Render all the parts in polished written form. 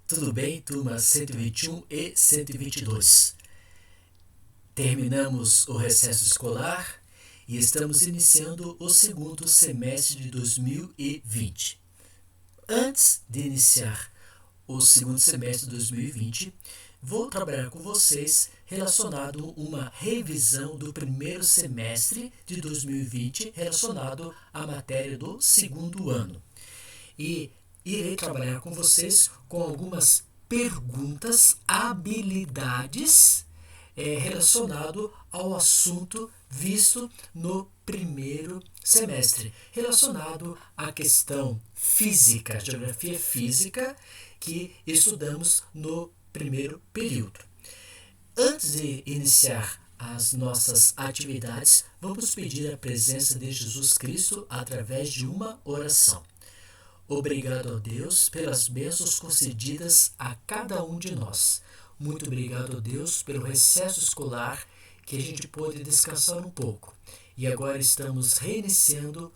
Tudo bem, turma 121 e 122. Terminamos o recesso escolar e estamos iniciando o segundo semestre de 2020. Antes de iniciar o segundo semestre de 2020, vou trabalhar com vocês relacionado a uma revisão do primeiro semestre de 2020 relacionado à matéria do segundo ano. E irei trabalhar com vocês com algumas perguntas, habilidades relacionado ao assunto visto no primeiro semestre, relacionado à questão física, geografia física, que estudamos no primeiro período. Antes de iniciar as nossas atividades, vamos pedir a presença de Jesus Cristo através de uma oração. Obrigado a Deus pelas bênçãos concedidas a cada um de nós. Muito obrigado a Deus pelo recesso escolar que a gente pôde descansar um pouco. E agora estamos reiniciando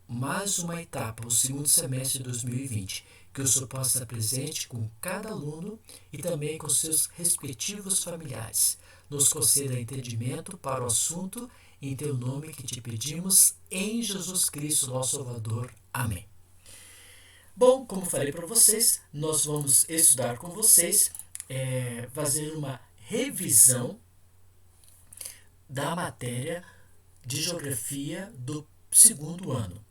mais uma etapa, o segundo semestre de 2020. Que o Senhor possa estar presente com cada aluno e também com seus respectivos familiares. Nos conceda entendimento para o assunto, em teu nome que te pedimos, em Jesus Cristo, nosso Salvador. Amém. Bom, como falei para vocês, nós vamos estudar com vocês, fazer uma revisão da matéria de geografia do segundo ano.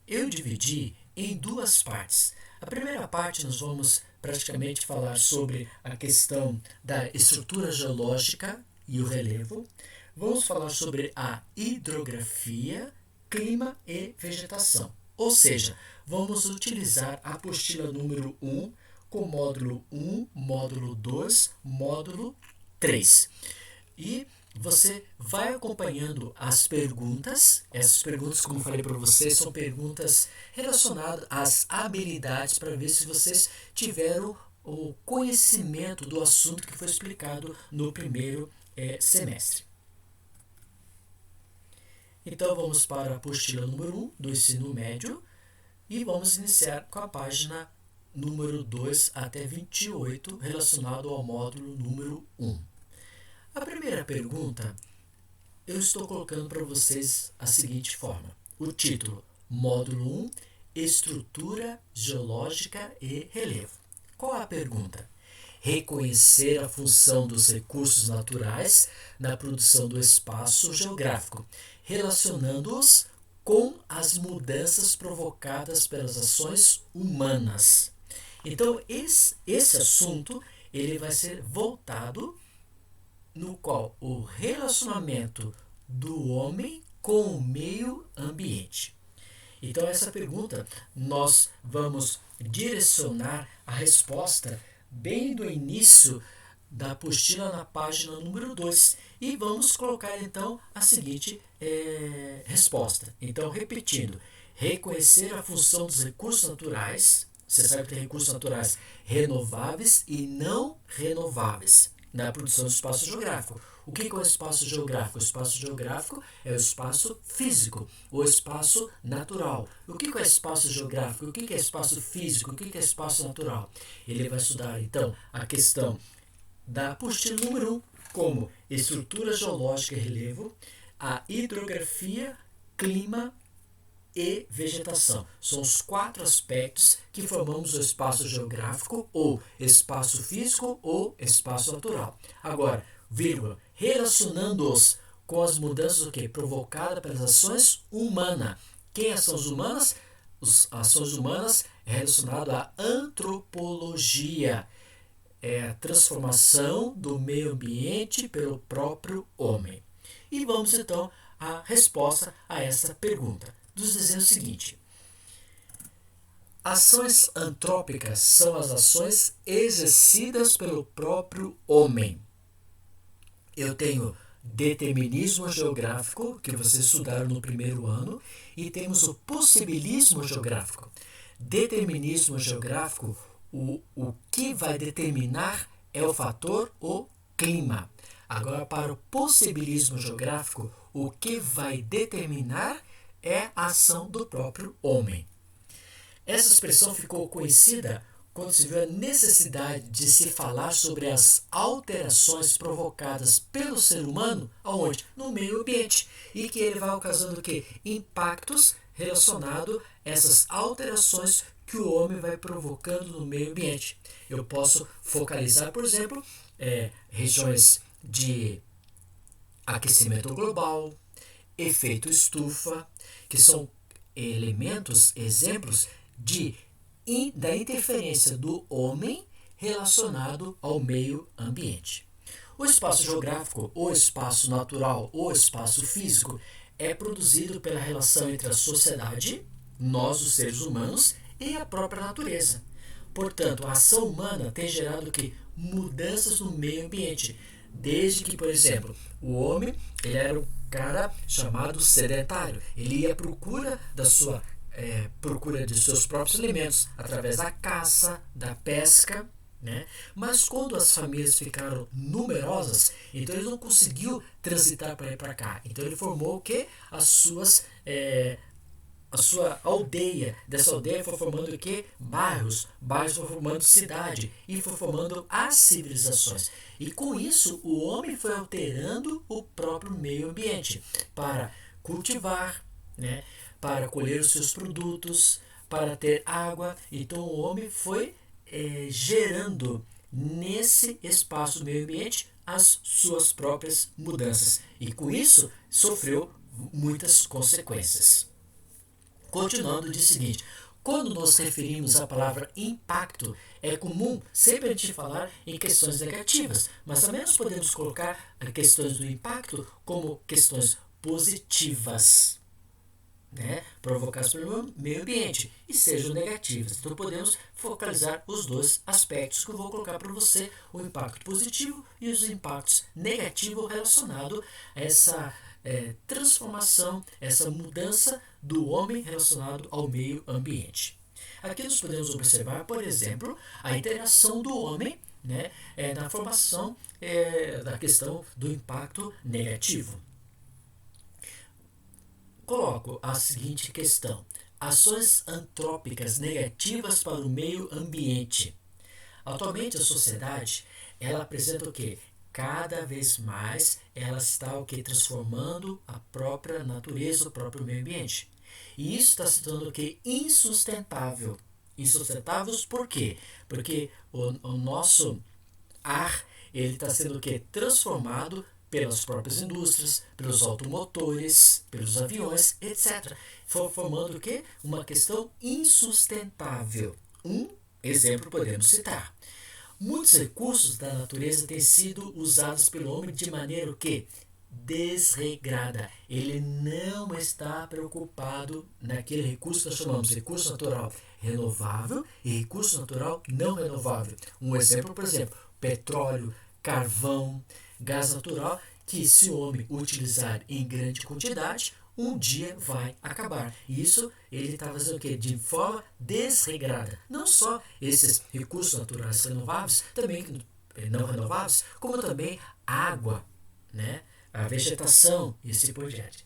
Eu dividi em duas partes. A primeira parte nós vamos praticamente falar sobre a questão da estrutura geológica e o relevo. Vamos falar sobre a hidrografia, clima e vegetação. Ou seja, vamos utilizar a apostila número 1 com módulo 1, módulo 2, módulo 3. E você vai acompanhando as perguntas. Essas perguntas, como falei para vocês, são perguntas relacionadas às habilidades para ver se vocês tiveram o conhecimento do assunto que foi explicado no primeiro semestre. Então vamos para a apostila número 1 do ensino médio e vamos iniciar com a página número 2 até 28 relacionado ao módulo número 1. A primeira pergunta eu estou colocando para vocês a seguinte forma. O título, módulo 1, estrutura geológica e relevo. Qual a pergunta? Reconhecer a função dos recursos naturais na produção do espaço geográfico, relacionando-os com as mudanças provocadas pelas ações humanas. Então, esse assunto ele vai ser voltado no qual o relacionamento do homem com o meio ambiente. Então, essa pergunta nós vamos direcionar a resposta bem do início da apostila na página número 2 e vamos colocar então a seguinte resposta. Então, repetindo, reconhecer a função dos recursos naturais, você sabe que tem recursos naturais renováveis e não renováveis na produção do espaço geográfico. O que é o espaço geográfico? O espaço geográfico é o espaço físico, o espaço natural. O que é espaço geográfico? O que é espaço físico? O que é espaço natural? Ele vai estudar, então, a questão da apostila número 1, como estrutura geológica e relevo, a hidrografia, clima e vegetação. São os 4 aspectos que formamos o espaço geográfico, ou espaço físico, ou espaço natural. Agora, vírgula, relacionando-os com as mudanças provocadas pelas ações humanas. Quem são as humanas? As ações humanas é relacionado à antropologia. É a transformação do meio ambiente pelo próprio homem. E vamos então à resposta a essa pergunta. Nos dizendo o seguinte: ações antrópicas são as ações exercidas pelo próprio homem. Eu tenho determinismo geográfico, que vocês estudaram no primeiro ano, e temos o possibilismo geográfico. Determinismo geográfico, o que vai determinar é o fator o clima. Agora, para o possibilismo geográfico, o que vai determinar é a ação do próprio homem. Essa expressão ficou conhecida quando se viu a necessidade de se falar sobre as alterações provocadas pelo ser humano, aonde? No meio ambiente, e que ele vai ocasionando o quê? Impactos relacionados a essas alterações que o homem vai provocando no meio ambiente. Eu posso focalizar, por exemplo, regiões de aquecimento global, efeito estufa, que são elementos, exemplos da interferência do homem relacionado ao meio ambiente. O espaço geográfico, o espaço natural, o espaço físico é produzido pela relação entre a sociedade, nós, os seres humanos, e a própria natureza. Portanto, a ação humana tem gerado que mudanças no meio ambiente, desde que, por exemplo, o homem ele era um cara chamado sedentário. Ele ia à procura de seus próprios alimentos através da caça, da pesca, né? Mas quando as famílias ficaram numerosas, então ele não conseguiu transitar para ir para cá. Então ele formou o quê? A sua aldeia. Dessa aldeia foi formando o quê? Bairros foi formando cidade e foi formando as civilizações. E com isso o homem foi alterando o próprio meio ambiente para cultivar, né? Para colher os seus produtos, para ter água. Então o homem foi gerando nesse espaço do meio ambiente as suas próprias mudanças. E com isso sofreu muitas consequências. Continuando, diz o seguinte: quando nos referimos à palavra impacto, é comum sempre a gente falar em questões negativas, mas também nós podemos colocar as questões do impacto como questões positivas, né? Provocadas pelo meio ambiente, e sejam negativas. Então podemos focalizar os dois aspectos que eu vou colocar para você: o impacto positivo e os impactos negativos relacionados a essa transformação, essa mudança do homem relacionado ao meio ambiente. Aqui nós podemos observar, por exemplo, a interação do homem, né, na formação da questão do impacto negativo. Coloco a seguinte questão: ações antrópicas negativas para o meio ambiente. Atualmente a sociedade ela apresenta o quê? Cada vez mais ela está o que? Transformando a própria natureza, o próprio meio ambiente. E isso está se tornando o que? Insustentável. Insustentáveis por quê? Porque o nosso ar ele está sendo o que? Transformado pelas próprias indústrias, pelos automotores, pelos aviões, etc. Formando o quê? Uma questão insustentável. Um exemplo podemos citar: muitos recursos da natureza têm sido usados pelo homem de maneira o quê? Desregrada. Ele não está preocupado naquele recurso que nós chamamos de recurso natural renovável e recurso natural não renovável. Um exemplo, por exemplo, petróleo, carvão, gás natural, que se o homem utilizar em grande quantidade, um dia vai acabar. E isso ele está fazendo o quê? De forma desregrada. Não só esses recursos naturais renováveis, também não renováveis, como também água, né? A vegetação e assim por diante.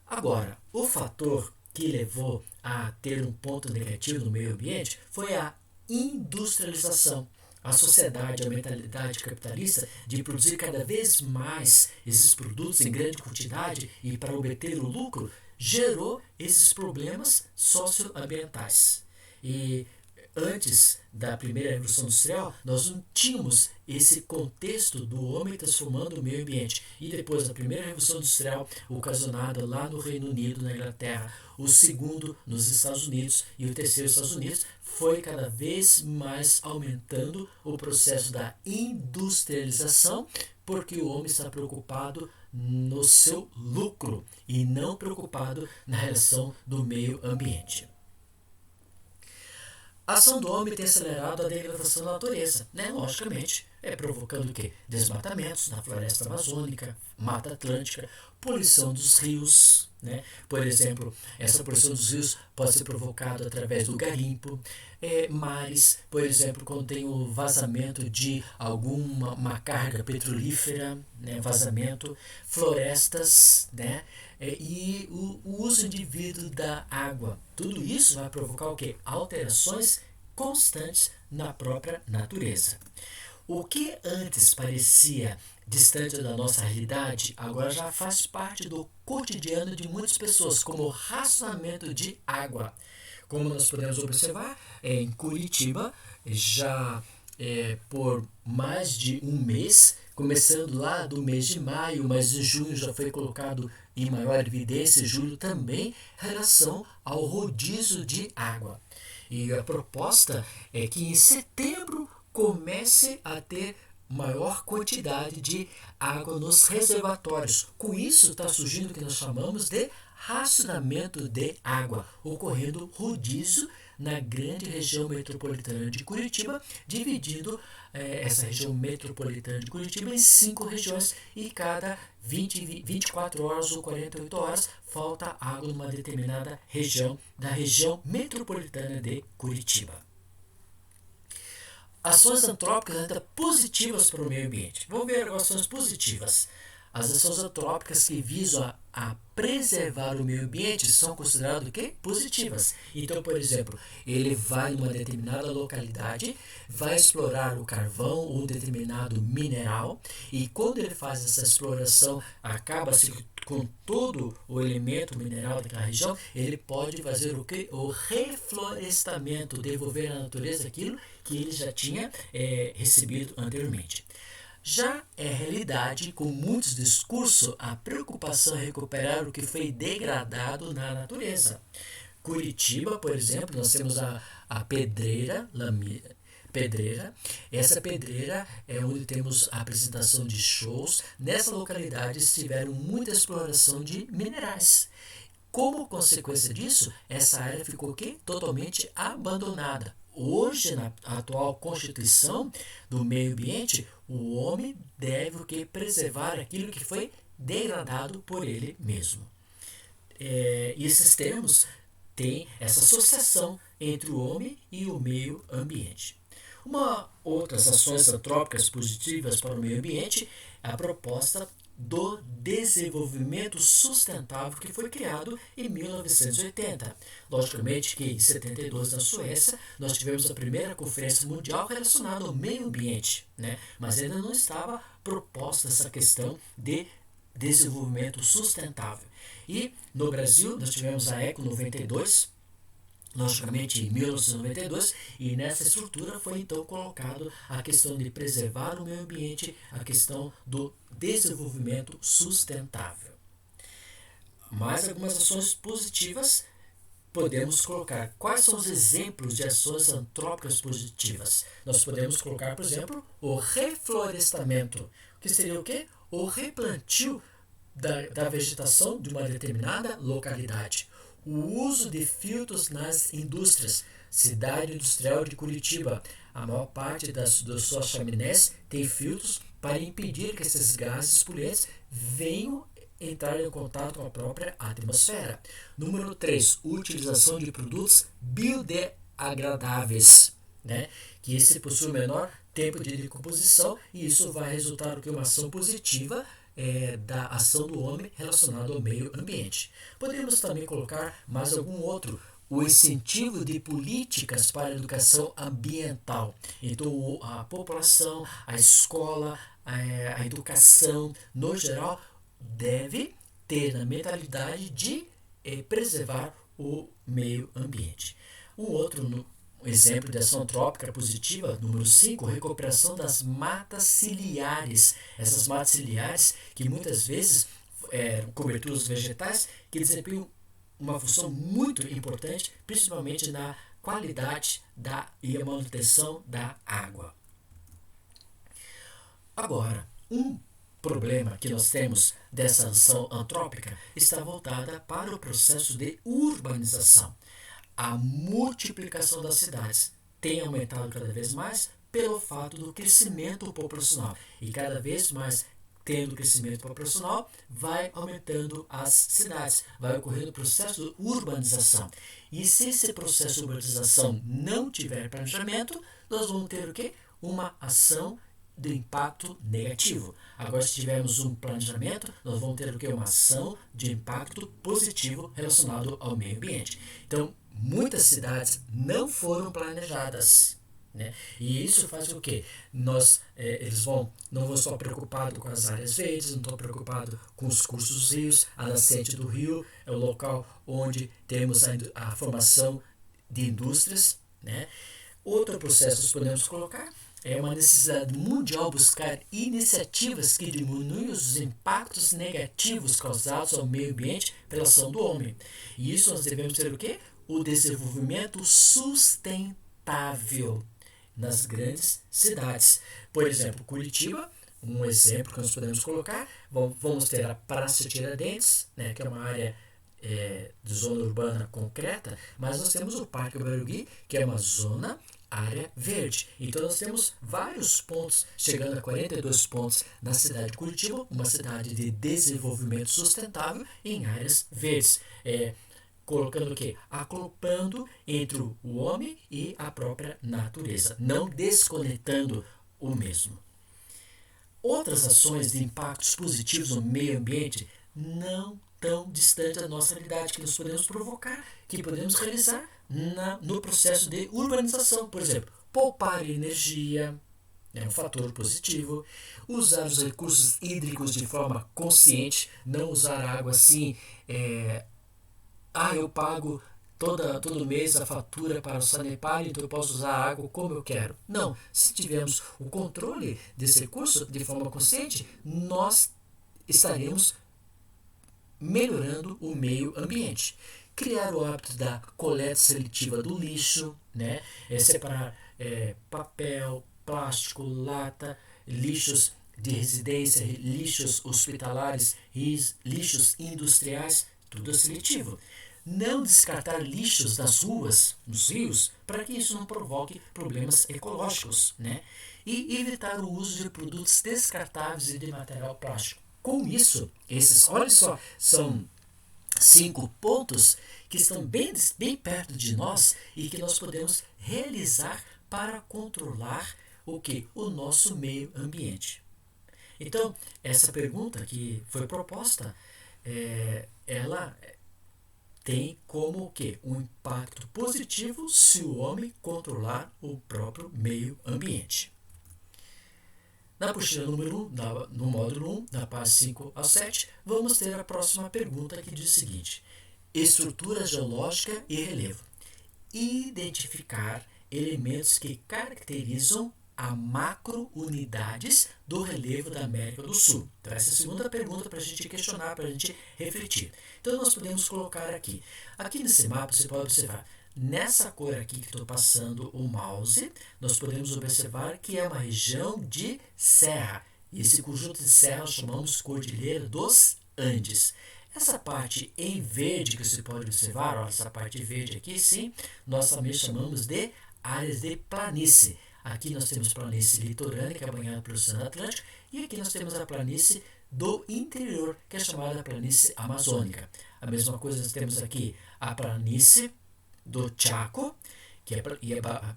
Agora, o fator que levou a ter um ponto negativo no meio ambiente foi a industrialização. A sociedade, a mentalidade capitalista de produzir cada vez mais esses produtos em grande quantidade e para obter o lucro, gerou esses problemas socioambientais. E antes da primeira revolução industrial, nós não tínhamos esse contexto do homem transformando o meio ambiente. E depois da primeira revolução industrial, ocasionada lá no Reino Unido, na Inglaterra, o segundo nos Estados Unidos e o terceiro nos Estados Unidos, foi cada vez mais aumentando o processo da industrialização, porque o homem está preocupado no seu lucro e não preocupado na relação do meio ambiente. A ação do homem tem acelerado a degradação da natureza, né? Logicamente, provocando o quê? Desmatamentos na floresta amazônica, Mata Atlântica, poluição dos rios, né? Por exemplo, essa poluição dos rios pode ser provocada através do garimpo, mares, por exemplo, quando tem o vazamento de uma carga petrolífera, né? Vazamento, florestas, né? E o uso indevido da água. Tudo isso vai provocar o quê? Alterações constantes na própria natureza. O que antes parecia distante da nossa realidade, agora já faz parte do cotidiano de muitas pessoas, como o racionamento de água. Como nós podemos observar, em Curitiba, já por mais de um mês, começando lá do mês de maio, mas em junho já foi colocado em maior evidência, julho também, em relação ao rodízio de água. E a proposta é que em setembro comece a ter maior quantidade de água nos reservatórios. Com isso está surgindo o que nós chamamos de racionamento de água, ocorrendo rodízio na grande região metropolitana de Curitiba, dividindo essa região metropolitana de Curitiba em 5 regiões, e cada 24 horas ou 48 horas falta água numa determinada região da região metropolitana de Curitiba. Ações antrópicas ainda positivas para o meio ambiente. Vamos ver agora ações positivas. As ações antrópicas que visam a preservar o meio ambiente são consideradas o quê? Positivas. Então, por exemplo, ele vai numa determinada localidade, vai explorar o carvão ou um determinado mineral, e quando ele faz essa exploração, acaba-se com todo o elemento mineral daquela região, ele pode fazer o quê? O reflorestamento, devolver à natureza aquilo que ele já tinha recebido anteriormente. Já é realidade, com muitos discursos, a preocupação em recuperar o que foi degradado na natureza. Curitiba, por exemplo, nós temos a pedreira. Essa pedreira é onde temos a apresentação de shows. Nessa localidade tiveram muita exploração de minerais. Como consequência disso, essa área ficou totalmente abandonada. Hoje, na atual Constituição do Meio Ambiente, o homem deve preservar aquilo que foi degradado por ele mesmo. E esses termos têm essa associação entre o homem e o meio ambiente. Outras ações antrópicas positivas para o meio ambiente é a proposta do desenvolvimento sustentável, que foi criado em 1980. Logicamente que em 72, na Suécia, nós tivemos a primeira conferência mundial relacionada ao meio ambiente, né? Mas ainda não estava proposta essa questão de desenvolvimento sustentável. E no Brasil nós tivemos a ECO 92, logicamente em 1992, e nessa estrutura foi então colocado a questão de preservar o meio ambiente, a questão do desenvolvimento sustentável. Mais algumas ações positivas podemos colocar. Quais são os exemplos de ações antrópicas positivas? Nós podemos colocar, por exemplo, o reflorestamento, que seria o quê? O replantio da vegetação de uma determinada localidade. O uso de filtros nas indústrias. Cidade industrial de Curitiba, a maior parte das suas chaminés tem filtros para impedir que esses gases poluentes venham entrar em contato com a própria atmosfera. Número 3, utilização de produtos biodegradáveis, né? Que esse possui menor tempo de decomposição, e isso vai resultar em uma ação positiva da ação do homem relacionada ao meio ambiente. Poderíamos também colocar mais algum outro, o incentivo de políticas para a educação ambiental. Então, a população, a escola, a educação, no geral, deve ter a mentalidade de preservar o meio ambiente. Um outro exemplo de ação antrópica positiva, número 5, recuperação das matas ciliares. Essas matas ciliares, que muitas vezes coberturas vegetais, que desempenham uma função muito importante, principalmente na qualidade e a manutenção da água. Agora, um problema que nós temos dessa ação antrópica está voltada para o processo de urbanização. A multiplicação das cidades tem aumentado cada vez mais pelo fato do crescimento populacional, e cada vez mais tendo crescimento populacional, vai aumentando as cidades, vai ocorrendo o processo de urbanização. E se esse processo de urbanização não tiver planejamento, nós vamos ter o quê? Uma ação de impacto negativo. Agora, se tivermos um planejamento, nós vamos ter o quê? Uma ação de impacto positivo relacionado ao meio ambiente. Então, muitas cidades não foram planejadas. né? E isso faz o quê? Eles não vão só preocupados com as áreas verdes, não estão preocupados com os cursos dos rios. A nascente do rio é o local onde temos a formação de indústrias, né? Outro processo que podemos colocar é uma necessidade mundial buscar iniciativas que diminuam os impactos negativos causados ao meio ambiente pela ação do homem. E isso nós devemos ter o quê? O desenvolvimento sustentável nas grandes cidades. Por exemplo, Curitiba, um exemplo que nós podemos colocar, vamos ter a Praça Tiradentes, né, que é uma área de zona urbana concreta, mas nós temos o Parque Barueri, que é uma zona área verde. Então nós temos vários pontos, chegando a 42 pontos na cidade de Curitiba, uma cidade de desenvolvimento sustentável em áreas verdes. Colocando o quê? Acoplando entre o homem e a própria natureza, não desconectando o mesmo. Outras ações de impactos positivos no meio ambiente não tão distantes da nossa realidade que nós podemos provocar, que podemos realizar no processo de urbanização. Por exemplo, poupar energia é um fator positivo, usar os recursos hídricos de forma consciente, não usar água assim, eu pago todo mês a fatura para o Sanepar, então eu posso usar a água como eu quero. Não, se tivermos o controle desse recurso de forma consciente, nós estaremos melhorando o meio ambiente. Criar o hábito da coleta seletiva do lixo, né? Separar papel, plástico, lata, lixos de residência, lixos hospitalares, lixos industriais, tudo é seletivo. Não descartar lixos das ruas, nos rios, para que isso não provoque problemas ecológicos, né? E evitar o uso de produtos descartáveis e de material plástico. Com isso, olha só, são 5 pontos que estão bem perto de nós e que nós podemos realizar para controlar o nosso meio ambiente. Então, essa pergunta que foi proposta, ela tem como o quê? Um impacto positivo se o homem controlar o próprio meio ambiente. Na apostila número 1, no módulo 1, da página 5 a 7, vamos ter a próxima pergunta que diz o seguinte: estrutura geológica e relevo. Identificar elementos que caracterizam a macrounidades do relevo da América do Sul. Então, essa é a segunda pergunta para a gente questionar, para a gente refletir. Então, nós podemos colocar aqui. Aqui nesse mapa, você pode observar. Nessa cor aqui que estou passando o mouse, nós podemos observar que é uma região de serra. E esse conjunto de serra chamamos Cordilheira dos Andes. Essa parte em verde que você pode observar, ó, essa parte verde aqui, sim, nós também chamamos de áreas de planície. Aqui nós temos planície litorânea, que é banhada pelo Oceano Atlântico, e aqui nós temos a planície do interior, que é chamada planície amazônica. A mesma coisa nós temos aqui a planície do Chaco, que é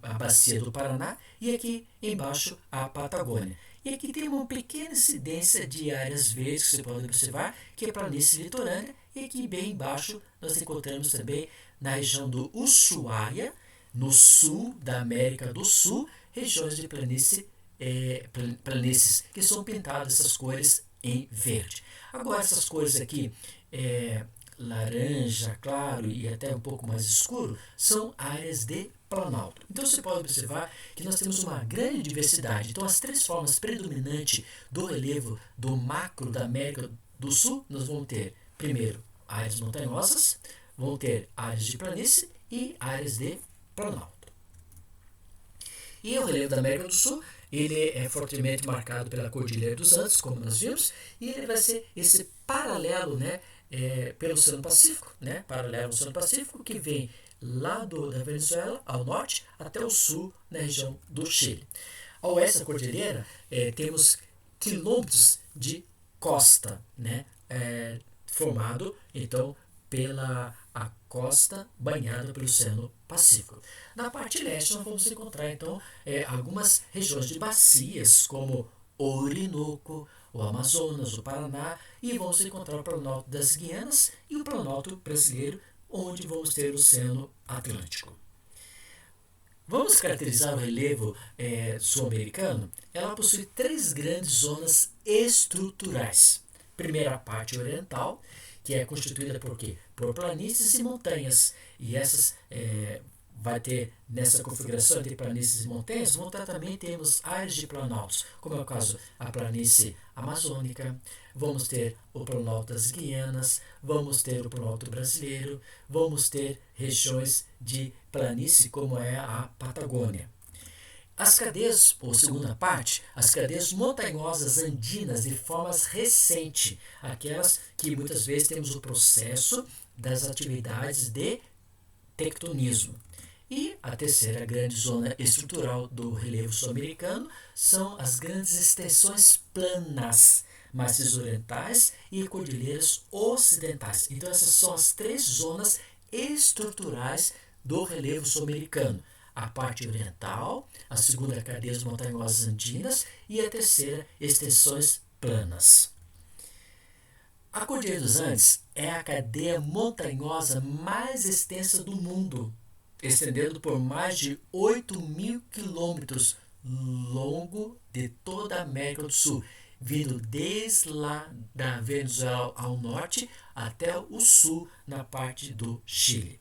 a bacia do Paraná, e aqui embaixo a Patagônia. E aqui tem uma pequena incidência de áreas verdes que você pode observar, que é a planície litorânea, e aqui bem embaixo nós encontramos também na região do Ushuaia, no sul da América do Sul, regiões de planícies que são pintadas essas cores em verde. Agora essas cores aqui, laranja, claro e até um pouco mais escuro, são áreas de planalto. Então você pode observar que nós temos uma grande diversidade. Então as três formas predominantes do relevo do macro da América do Sul, nós vamos ter, primeiro, áreas montanhosas, vamos ter áreas de planície e áreas de planalto. E o relevo da América do Sul, ele é fortemente marcado pela Cordilheira dos Andes, como nós vimos, e ele vai ser esse paralelo, né, pelo Oceano Pacífico, né, paralelo ao Oceano Pacífico, que vem lá da Venezuela ao norte até o sul, na região do Chile. Ao oeste da cordilheira, temos quilômetros de costa, né, formado então pela a costa banhada pelo Oceano Pacífico. Na parte leste nós vamos encontrar então algumas regiões de bacias como o Orinoco, o Amazonas, o Paraná, e vamos encontrar o Planalto das Guianas e o Planalto brasileiro, onde vamos ter o Oceano Atlântico. Vamos caracterizar o relevo sul-americano? Ela possui três grandes zonas estruturais. Primeira, a parte oriental, que é constituída por quê? Por planícies e montanhas. E essas vai ter nessa configuração entre planícies e montanhas, também temos áreas de planaltos, como é o caso a planície amazônica, vamos ter o planalto das Guianas, vamos ter o planalto brasileiro, vamos ter regiões de planície como é a Patagônia. As cadeias, ou segunda parte, as cadeias montanhosas andinas de forma recente, aquelas que muitas vezes temos o processo das atividades de tectonismo. E a terceira grande zona estrutural do relevo sul-americano são as grandes extensões planas, maciços orientais e cordilheiras ocidentais. Então essas são as três zonas estruturais do relevo sul-americano. A parte oriental, a segunda, cadeias montanhosas andinas e a terceira, extensões planas. A Cordilheira dos Andes é a cadeia montanhosa mais extensa do mundo, estendendo por mais de 8.000 quilômetros longo de toda a América do Sul, vindo desde lá da Venezuela ao norte até o sul na parte do Chile.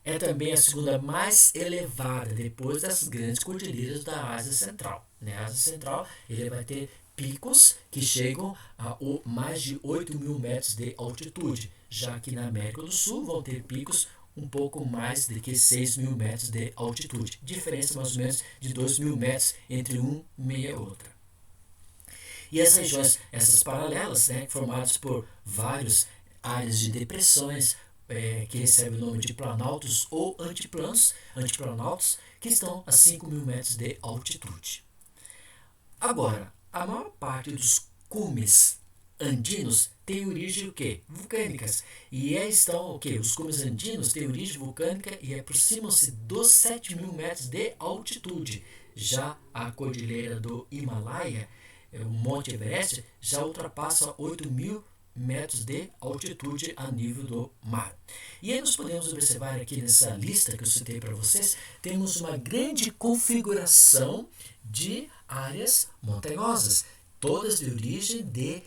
É também a segunda mais elevada depois das grandes cordilheiras da Ásia Central. Na Ásia Central ele vai ter picos que chegam a mais de 8.000 metros de altitude, já que na América do Sul vão ter picos um pouco mais de que 6.000 metros de altitude. Diferença mais ou menos de 2.000 metros entre uma e outra. E as regiões, essas paralelas, formadas por várias áreas de depressões, que recebem o nome de planaltos ou antiplanaltos, que estão a 5.000 metros de altitude. Agora, a maior parte dos cumes andinos tem origem o quê? Vulcânicas. E estão o quê? Os cumes andinos têm origem vulcânica e aproximam-se dos 7.000 metros de altitude. Já a cordilheira do Himalaia, o Monte Everest, já ultrapassa 8.000 metros de altitude a nível do mar. E aí nós podemos observar aqui nessa lista que eu citei para vocês, temos uma grande configuração de áreas montanhosas, todas de origem de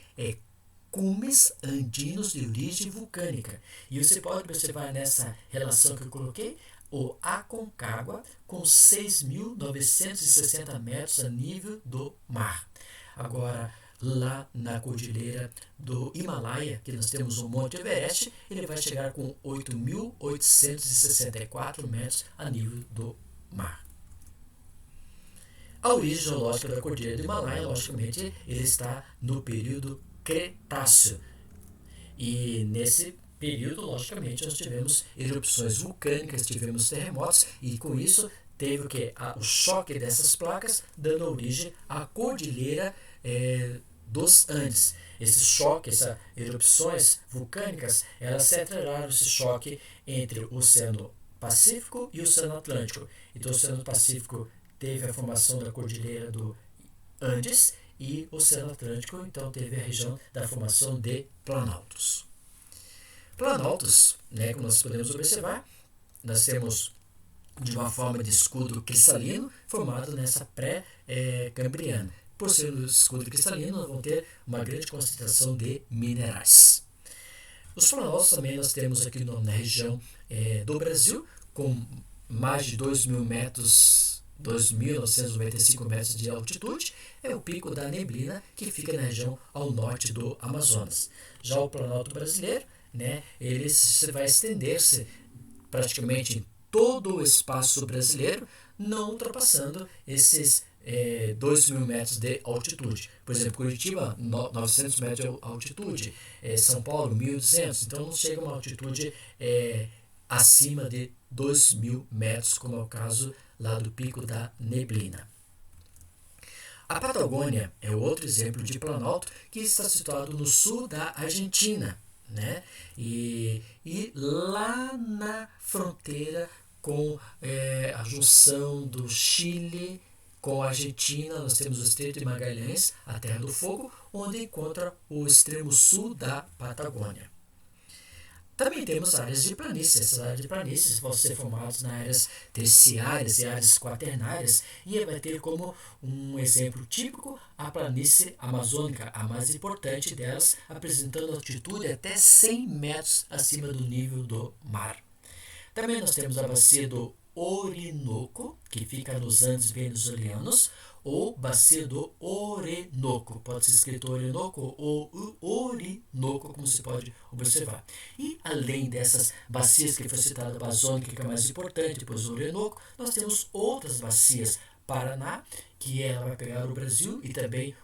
cumes andinos de origem vulcânica. E você pode observar nessa relação que eu coloquei, o Aconcagua com 6.960 metros a nível do mar. Agora, lá na cordilheira do Himalaia, que nós temos o Monte Everest, ele vai chegar com 8.864 metros a nível do mar. A origem geológica da cordilheira do Himalaia, logicamente, ele está no período Cretáceo. E nesse período, logicamente, nós tivemos erupções vulcânicas, tivemos terremotos, e com isso teve o choque dessas placas, dando origem à cordilheira dos Andes. Esse choque, essas erupções vulcânicas, elas se atrelaram esse choque entre o Oceano Pacífico e o Oceano Atlântico. Então o Oceano Pacífico teve a formação da cordilheira do Andes e o Oceano Atlântico então teve a região da formação de planaltos. Planaltos, como nós podemos observar, nós temos de uma forma de escudo cristalino formado nessa pré-cambriana. Por ser um escudo cristalino, nós vamos ter uma grande concentração de minerais. Os planaltos também nós temos aqui na região do Brasil, com mais de 2.000 metros, 2.995 metros de altitude, é o Pico da Neblina, que fica na região ao norte do Amazonas. Já o Planalto brasileiro, ele vai estender-se praticamente em todo o espaço brasileiro, não ultrapassando esses 2.000 metros de altitude. Por exemplo, Curitiba, 900 metros de altitude, São Paulo, 1.200, então não chega a uma altitude acima de 2.000 metros, como é o caso lá do Pico da Neblina. A Patagônia é outro exemplo de planalto que está situado no sul da Argentina, e lá na fronteira com a junção do Chile com a Argentina, nós temos o Estreito de Magalhães, a Terra do Fogo, onde encontra o extremo sul da Patagônia. Também temos áreas de planície. Essas áreas de planícies vão ser formadas nas áreas terciárias e áreas quaternárias, e vai ter como um exemplo típico a planície amazônica, a mais importante delas, apresentando altitude até 100 metros acima do nível do mar. Também nós temos a bacia do Orinoco, que fica nos Andes venezuelanos, ou bacia do Orinoco. Pode ser escrito Orinoco ou Orinoco, como se pode observar. E além dessas bacias que foi citada, a Amazônica, que é a mais importante, depois o Orinoco, nós temos outras bacias. Paraná, que ela vai pegar o Brasil e também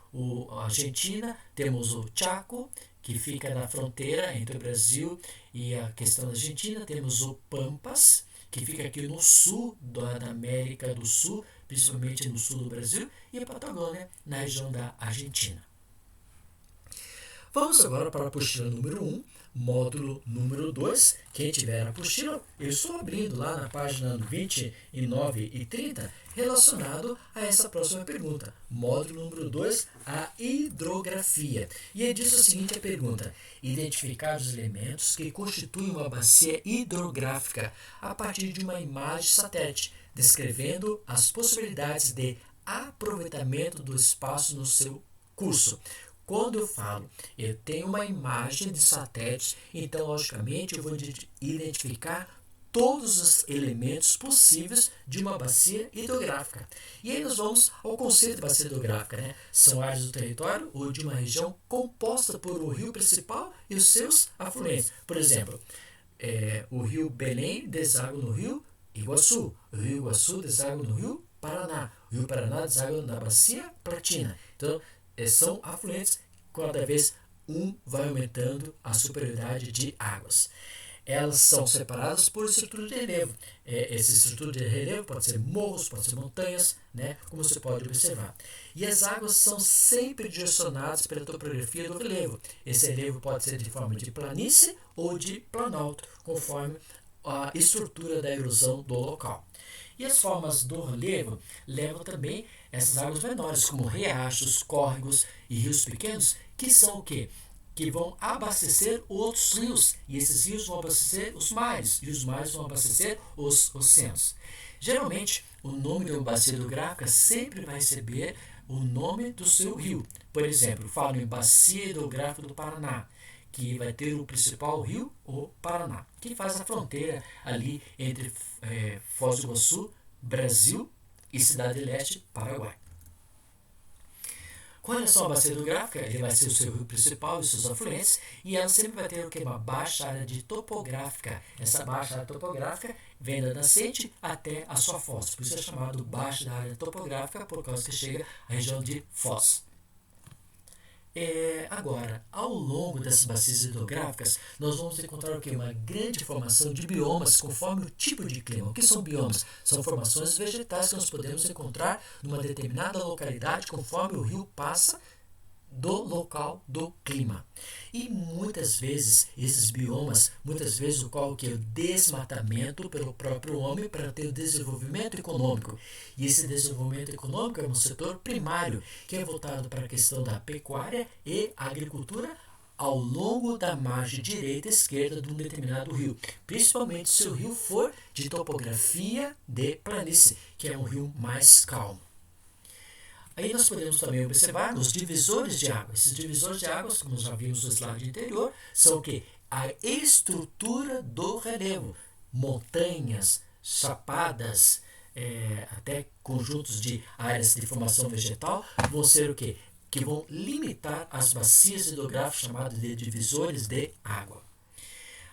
a Argentina. Temos o Chaco, que fica na fronteira entre o Brasil e a questão da Argentina. Temos o Pampas, que fica aqui no sul da América do Sul, principalmente no sul do Brasil, e a Patagônia, na região da Argentina. Vamos agora para a apostila número 1, módulo número 2. Quem tiver a apostila, eu estou abrindo lá na página 29 e 30, relacionado a essa próxima pergunta. Módulo número 2, a hidrografia. E aí diz o seguinte a pergunta: identificar os elementos que constituem uma bacia hidrográfica a partir de uma imagem satélite, descrevendo as possibilidades de aproveitamento do espaço no seu curso. Quando eu falo, eu tenho uma imagem de satélite, então, logicamente, eu vou identificar todos os elementos possíveis de uma bacia hidrográfica. E aí nós vamos ao conceito de bacia hidrográfica, né? São áreas do território ou de uma região composta por um rio principal e os seus afluentes. Por exemplo, o rio Belém deságua no rio Iguaçu, o rio Iguaçu deságua no rio Paraná, o rio Paraná deságua na bacia Platina. Então, são afluentes, cada vez um vai aumentando a superioridade de águas. Elas são separadas por estrutura de relevo. Essa estrutura de relevo pode ser morros, pode ser montanhas, né, como você pode observar. E as águas são sempre direcionadas pela topografia do relevo. Esse relevo pode ser de forma de planície ou de planalto, conforme a estrutura da erosão do local. E as formas do relevo levam também essas águas menores, como riachos, córregos e rios pequenos, que são o quê? Que vão abastecer outros rios, e esses rios vão abastecer os mares, e os mares vão abastecer os oceanos. Geralmente, o nome de uma bacia hidrográfica sempre vai receber o nome do seu rio. Por exemplo, falo em Bacia Hidrográfica do Paraná, que vai ter o principal rio, o Paraná, que faz a fronteira ali entre Foz do Iguaçu, Brasil, e Cidade Leste, Paraguai. Com relação à bacia hidrográfica, ele vai ser o seu rio principal e seus afluentes, e ela sempre vai ter uma baixa área topográfica. Essa baixa área topográfica vem da nascente até a sua foz, por isso é chamado baixa da área topográfica, por causa que chega à região de Foz. Agora, ao longo dessas bacias hidrográficas, nós vamos encontrar o quê? Uma grande formação de biomas conforme o tipo de clima. O que são biomas? São formações vegetais que nós podemos encontrar numa determinada localidade conforme o rio passa do local do clima. E muitas vezes esses biomas, ocorre que é o desmatamento pelo próprio homem para ter o desenvolvimento econômico. E esse desenvolvimento econômico é um setor primário, que é voltado para a questão da pecuária e agricultura ao longo da margem direita e esquerda de um determinado rio, principalmente se o rio for de topografia de planície, que é um rio mais calmo. Aí nós podemos também observar os divisores de água. Esses divisores de águas, como já vimos no slide anterior, são o quê? A estrutura do relevo. Montanhas, chapadas, até conjuntos de áreas de formação vegetal vão ser o quê? Que vão limitar as bacias hidrográficas chamadas de divisores de água.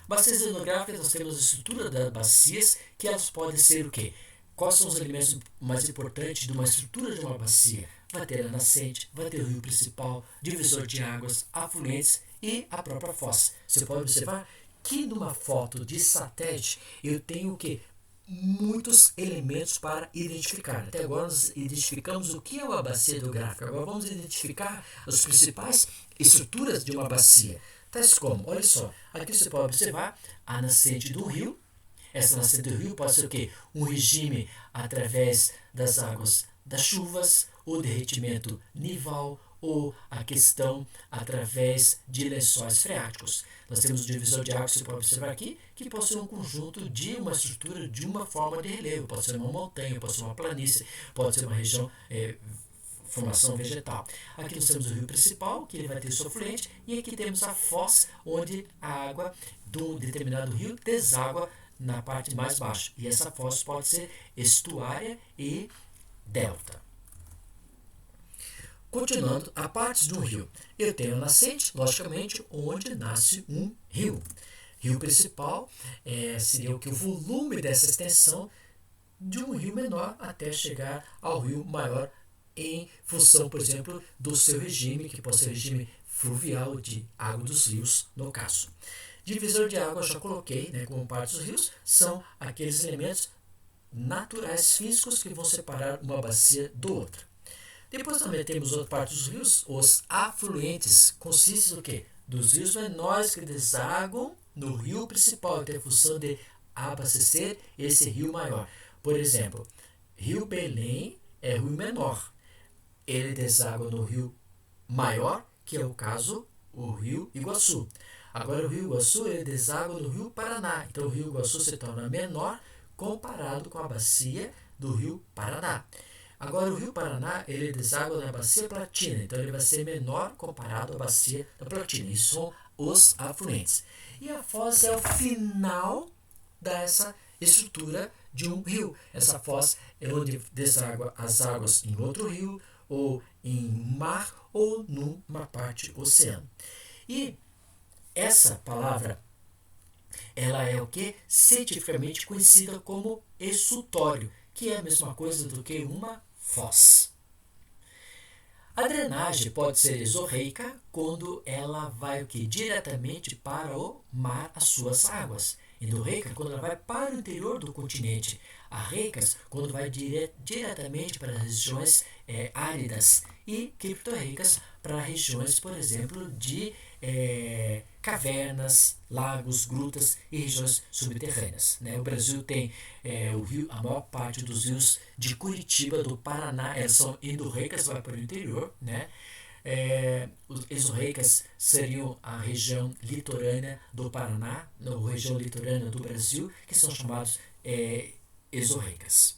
Bacias hidrográficas, nós temos a estrutura das bacias, que elas podem ser o quê? Quais são os elementos mais importantes de uma estrutura de uma bacia? Vai ter a nascente, vai ter o rio principal, divisor de águas, afluentes e a própria foz. Você pode observar que numa foto de satélite eu tenho o quê? Muitos elementos para identificar. Até agora nós identificamos o que é uma bacia hidrográfica. Agora vamos identificar as principais estruturas de uma bacia. Tais como, olha só, aqui você pode observar a nascente do rio. Essa nascente do rio pode ser o quê? Um regime através das águas das chuvas, o derretimento nival, ou a questão através de lençóis freáticos. Nós temos o divisor de água, que você pode observar aqui, que pode ser um conjunto de uma estrutura de uma forma de relevo, pode ser uma montanha, pode ser uma planície, pode ser uma região, formação vegetal. Aqui nós temos o rio principal, que ele vai ter seu afluente, e aqui temos a foz, onde a água de um determinado rio deságua na parte mais baixa. E essa foz pode ser estuária e delta. Continuando, a parte de um rio. Eu tenho a nascente, logicamente, onde nasce um rio. Rio principal seria o volume dessa extensão de um rio menor até chegar ao rio maior, em função, por exemplo, do seu regime, que pode ser regime fluvial de água dos rios, no caso. Divisor de água eu já coloquei, como parte dos rios, são aqueles elementos naturais físicos que vão separar uma bacia do outro. Depois também temos outra parte dos rios, os afluentes. Consiste do quê? Dos rios menores que desaguam no rio principal, tem a função de abastecer esse rio maior. Por exemplo, Rio Belém é rio menor. Ele deságua no rio maior, que é o caso, o rio Iguaçu. Agora o rio Iguaçu ele deságua no rio Paraná. Então o rio Iguaçu se torna menor comparado com a bacia do rio Paraná. Agora o rio Paraná ele deságua na bacia Platina, então ele vai ser menor comparado à bacia da Platina. Isso são os afluentes. E a foz é o final dessa estrutura de um rio. Essa foz é onde deságua as águas em outro rio, ou em mar, ou numa parte oceano. E essa palavra, ela é o que? Cientificamente conhecida como exutório, que é a mesma coisa do que uma foz. A drenagem pode ser exorreica quando ela vai o que? Diretamente para o mar, as suas águas. Endorreica quando ela vai para o interior do continente. Arreicas quando vai diretamente para as regiões áridas. E criptorreicas para regiões, por exemplo, de cavernas, lagos, grutas e regiões subterrâneas. O Brasil tem o rio, a maior parte dos rios de Curitiba, do Paraná, elas são endorreicas, vai para o interior. Os exorreicas seriam a região litorânea do Paraná, a região litorânea do Brasil, que são chamados exorreicas.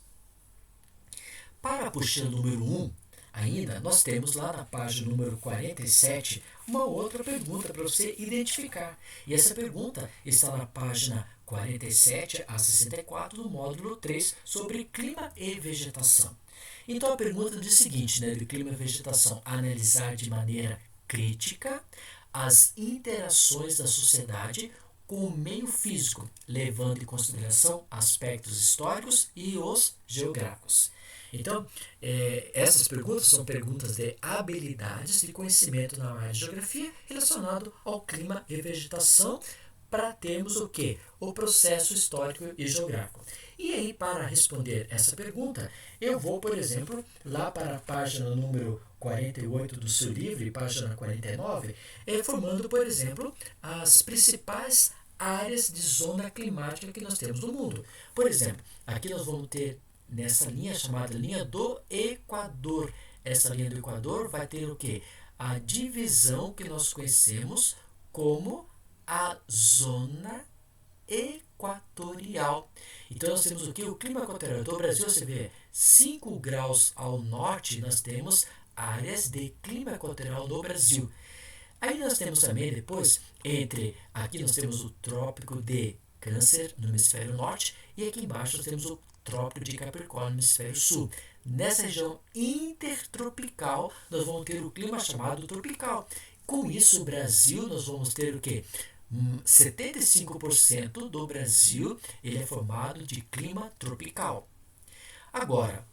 Para a apostila número 1, ainda, nós temos lá na página número 47 uma outra pergunta para você identificar. E essa pergunta está na página 47 a 64 do módulo 3 sobre clima e vegetação. Então a pergunta diz o seguinte, de clima e vegetação: analisar de maneira crítica as interações da sociedade com o meio físico, levando em consideração aspectos históricos e os geográficos. Então, essas perguntas são perguntas de habilidades e conhecimento na área de geografia relacionado ao clima e vegetação, para termos o quê? O processo histórico e geográfico. E aí, para responder essa pergunta, eu vou, por exemplo, lá para a página número 48 do seu livro e página 49, formando, por exemplo, as principais áreas de zona climática que nós temos no mundo. Por exemplo, aqui nós vamos ter nessa linha chamada linha do Equador. Essa linha do Equador vai ter o quê? A divisão que nós conhecemos como a zona equatorial. Então nós temos o que? O clima equatorial. Então o Brasil, você vê, 5 graus ao norte, nós temos áreas de clima equatorial no Brasil. Aí nós temos também depois, aqui nós temos o Trópico de Câncer no hemisfério norte, e aqui embaixo nós temos o Trópico de Capricórnio no hemisfério sul. Nessa região intertropical, nós vamos ter o clima chamado tropical. Com isso, o Brasil, nós vamos ter o quê? 75% do Brasil ele é formado de clima tropical. Agora,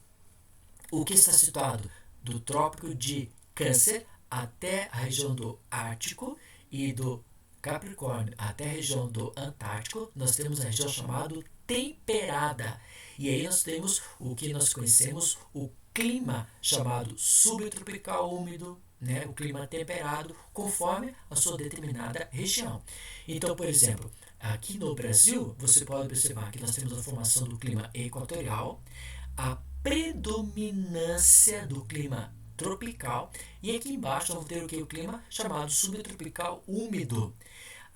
o que está situado do Trópico de Câncer até a região do Ártico e do Capricórnio até a região do Antártico, nós temos a região chamada temperada. E aí nós temos o que nós conhecemos, o clima chamado subtropical úmido, o clima temperado, conforme a sua determinada região. Então, por exemplo, aqui no Brasil, você pode observar que nós temos a formação do clima equatorial, a predominância do clima tropical, e aqui embaixo vamos ter o que? O clima chamado subtropical úmido.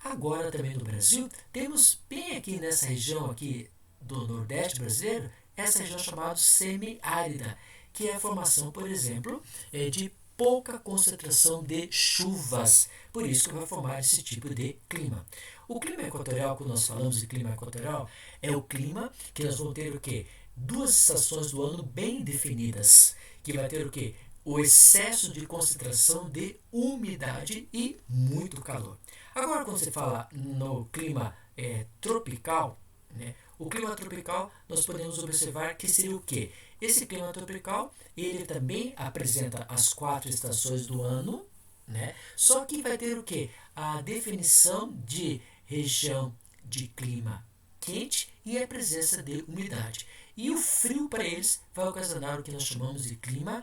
Agora também no Brasil, temos bem aqui nessa região aqui do Nordeste brasileiro, essa região chamada semiárida, que é a formação, por exemplo, de pouca concentração de chuvas, por isso que vai formar esse tipo de clima. O clima equatorial, quando nós falamos de clima equatorial, é o clima que nós vamos ter o quê? Duas estações do ano bem definidas, que vai ter o quê? O excesso de concentração de umidade e muito calor. Agora, quando você fala no clima tropical, né, o clima tropical nós podemos observar que seria o quê? Esse clima tropical, ele também apresenta as 4 estações do ano, né? Só que vai ter o quê? A definição de região de clima quente e a presença de umidade. E o frio para eles vai ocasionar o que nós chamamos de clima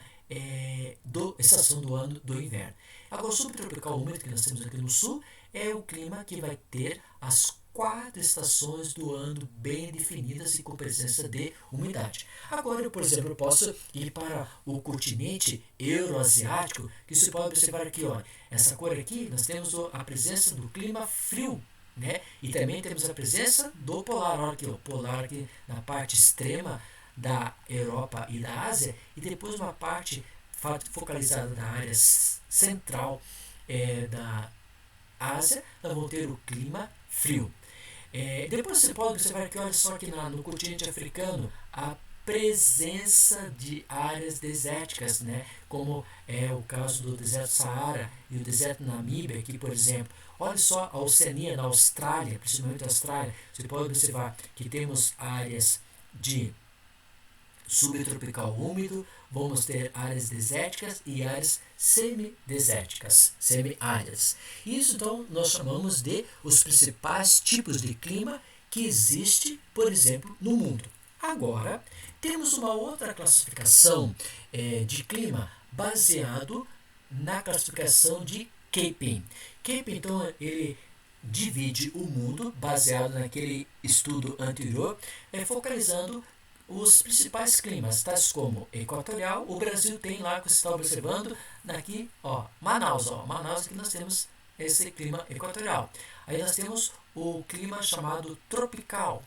estação do ano do inverno. Agora, o subtropical úmido que nós temos aqui no sul é o clima que vai ter as 4 estações do ano bem definidas e com presença de umidade. Agora, eu, por exemplo, posso ir para o continente euroasiático, que você pode observar aqui, ó, essa cor aqui, nós temos a presença do clima frio, né? E também temos a presença do polar, olha aqui, ó, polar aqui na parte extrema da Europa e da Ásia, e depois uma parte focalizada na área central da Ásia, nós vamos ter o clima frio. Depois você pode observar que, olha só, que no continente africano, a presença de áreas desérticas, né? Como é o caso do deserto Saara e o deserto Namíbia, aqui, por exemplo. Olha só a Oceania, na Austrália, principalmente a Austrália, você pode observar que temos áreas de subtropical úmido, vamos ter áreas desérticas e áreas semidesérticas, semiáridas. Isso então nós chamamos de os principais tipos de clima que existe, por exemplo, no mundo. Agora, temos uma outra classificação de clima baseado na classificação de Köppen. Köppen, então, ele divide o mundo baseado naquele estudo anterior, focalizando os principais climas, tais como equatorial. O Brasil tem lá, que você está observando, aqui, ó, Manaus, aqui nós temos esse clima equatorial. Aí nós temos o clima chamado tropical.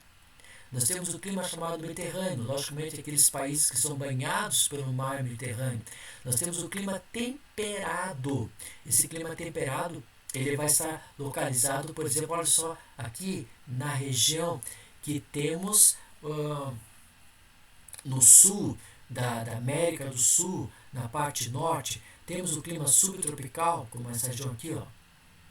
Nós temos o clima chamado mediterrâneo, logicamente aqueles países que são banhados pelo mar Mediterrâneo. Nós temos o clima temperado. Esse clima temperado, ele vai estar localizado, por exemplo, olha só, aqui na região que temos no sul da América do Sul, na parte norte, temos o clima subtropical, como essa região aqui, ó,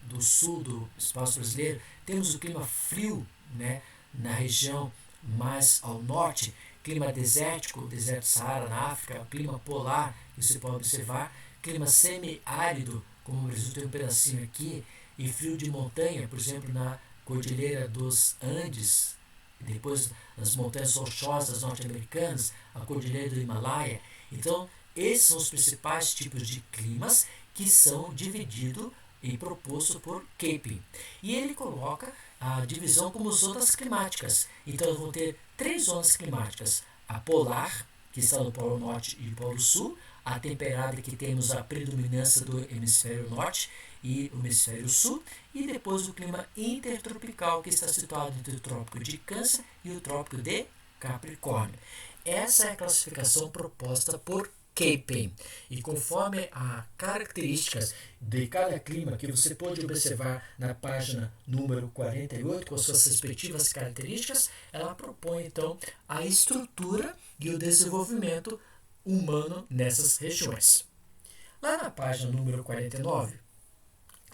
do sul do espaço brasileiro. Temos o clima frio, né, na região mais ao norte, clima desértico, deserto Saara na África, clima polar, que você pode observar, clima semiárido, como o Brasil tem um pedacinho aqui, e frio de montanha, por exemplo, na Cordilheira dos Andes, e depois nas montanhas rochosas norte-americanas, a Cordilheira do Himalaia. Então, esses são os principais tipos de climas que são divididos e proposto por Köppen. E ele coloca a divisão como zonas climáticas. Então, vão ter 3 zonas climáticas: a polar, que está no Polo Norte e Polo Sul, a temperada, que temos a predominância do hemisfério norte e o hemisfério sul, e depois o clima intertropical, que está situado entre o Trópico de Câncer e o Trópico de Capricórnio. Essa é a classificação proposta por Köppen. E conforme as características de cada clima, que você pode observar na página número 48, com as suas respectivas características, ela propõe então a estrutura e o desenvolvimento humano nessas regiões. Lá na página número 49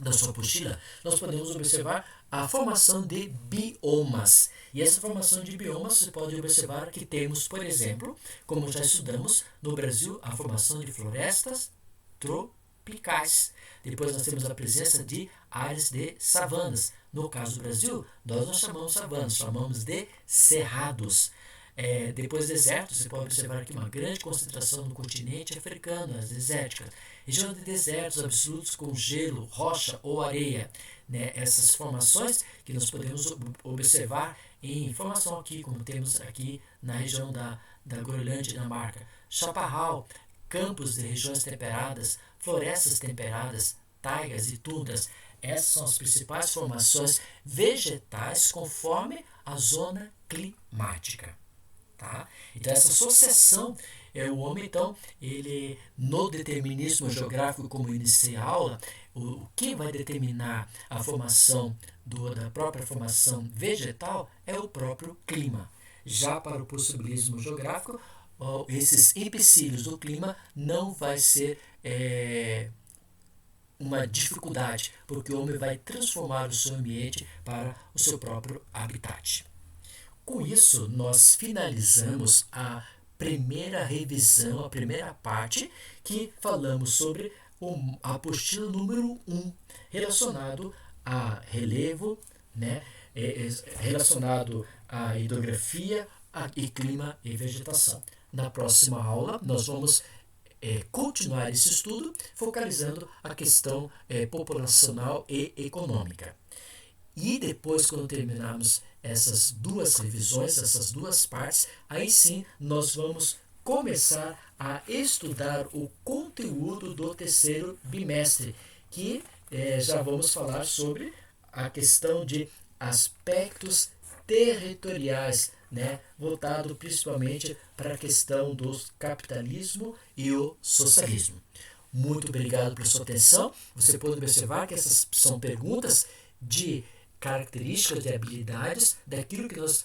da sua apostila, nós podemos observar a formação de biomas. E essa formação de biomas, você pode observar que temos, por exemplo, como já estudamos no Brasil, a formação de florestas tropicais. Depois nós temos a presença de áreas de savanas. No caso do Brasil, nós não chamamos savanas, chamamos de cerrados. Depois desertos, você pode observar aqui uma grande concentração no continente africano, as desérticas. Região de desertos absolutos com gelo, rocha ou areia. Né? Essas formações que nós podemos observar em formação aqui, como temos aqui na região da Groenlândia, Dinamarca. Chaparral, campos de regiões temperadas, florestas temperadas, taigas e tundras. Essas são as principais formações vegetais conforme a zona climática. Tá? Então essa associação, o homem então, ele no determinismo geográfico, como eu iniciei a aula, o que vai determinar a formação da própria formação vegetal é o próprio clima. Já para o possibilismo geográfico, esses empecilhos do clima não vai ser uma dificuldade, porque o homem vai transformar o seu ambiente para o seu próprio habitat. Com isso, nós finalizamos a primeira revisão, a primeira parte, que falamos sobre a apostila número 1, relacionado a relevo, né, relacionado à hidrografia, e clima e vegetação. Na próxima aula, nós vamos continuar esse estudo, focalizando a questão populacional e econômica. E depois, quando terminarmos essas duas revisões, essas duas partes, aí sim nós vamos começar a estudar o conteúdo do terceiro bimestre, que já vamos falar sobre a questão de aspectos territoriais, né, voltado principalmente para a questão do capitalismo e o socialismo. Muito obrigado pela sua atenção. Você pode observar que essas são perguntas de características, de habilidades daquilo que nós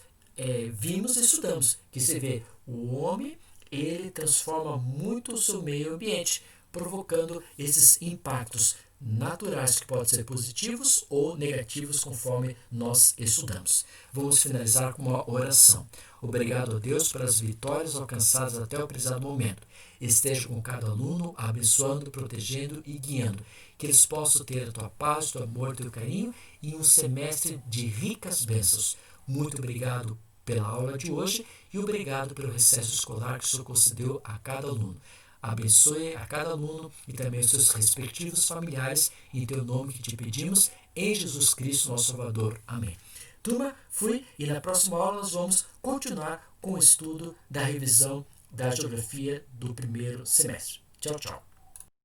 vimos e estudamos. Que você vê, o homem, ele transforma muito o seu meio ambiente, provocando esses impactos naturais que podem ser positivos ou negativos conforme nós estudamos. Vamos finalizar com uma oração. Obrigado a Deus pelas vitórias alcançadas até o presente momento. Esteja com cada aluno, abençoando, protegendo e guiando. Que eles possam ter a tua paz, teu amor, teu carinho e um semestre de ricas bênçãos. Muito obrigado pela aula de hoje e obrigado pelo recesso escolar que o Senhor concedeu a cada aluno. Abençoe a cada aluno e também os seus respectivos familiares, em teu nome que te pedimos, em Jesus Cristo, nosso Salvador. Amém. Turma, fui e na próxima aula nós vamos continuar com o estudo da revisão da geografia do primeiro semestre. Tchau, tchau.